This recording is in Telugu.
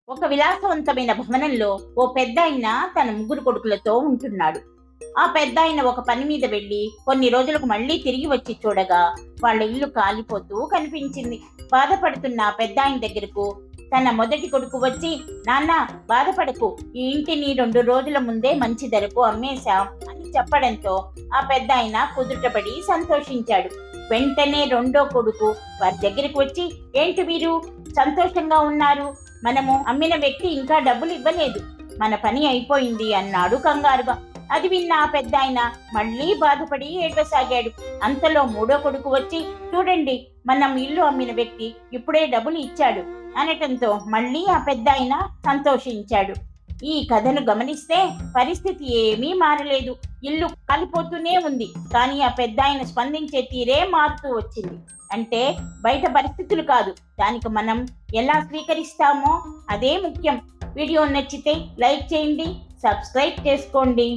ఒక విలాసవంతమైన భవనంలో ఓ పెద్దాయన తన ముగ్గురు కొడుకులతో ఉంటున్నాడు. ఆ పెద్దాయన ఒక పని మీద వెళ్లి కొన్ని రోజులకు మళ్ళీ తిరిగి వచ్చి చూడగా వాళ్ళ ఇల్లు కాలిపోతూ కనిపించింది. బాధపడుతున్న ఆ పెద్దాయన దగ్గరకు తన మొదటి కొడుకు వచ్చి, నాన్న బాధపడకు, ఈ ఇంటిని 2 రోజుల ముందే మంచి ధరకు అమ్మేశాం అని చెప్పడంతో ఆ పెద్దాయన కుదుటపడి సంతోషించాడు. వెంటనే రెండో కొడుకు వారి దగ్గరికి వచ్చి, ఏంటి మీరు సంతోషంగా ఉన్నారు, మనము అమ్మిన వ్యక్తి ఇంకా డబ్బులు ఇవ్వలేదు, మన పని అయిపోయింది అన్నాడు కంగారుగా. అది విన్న ఆ పెద్దాయన మళ్ళీ బాధపడి ఏడవసాగాడు. అంతలో మూడో కొడుకు వచ్చి, చూడండి, మనం ఇల్లు అమ్మిన వ్యక్తి ఇప్పుడే డబ్బులు ఇచ్చాడు అనటంతో మళ్ళీ ఆ పెద్దాయన సంతోషించాడు. ఈ కథను గమనిస్తే పరిస్థితి ఏమీ మారలేదు. ఇల్లు కాలిపోతూనే ఉంది, కానీ ఆ పెద్దాయన స్పందించే తీరే మారుతూ వచ్చింది. అంటే బయట పరిస్థితులు కాదు, దానికి మనం ఎలా స్వీకరిస్తామో అదే ముఖ్యం. వీడియో నచ్చితే లైక్ చేయండి, సబ్స్క్రైబ్ చేసుకోండి.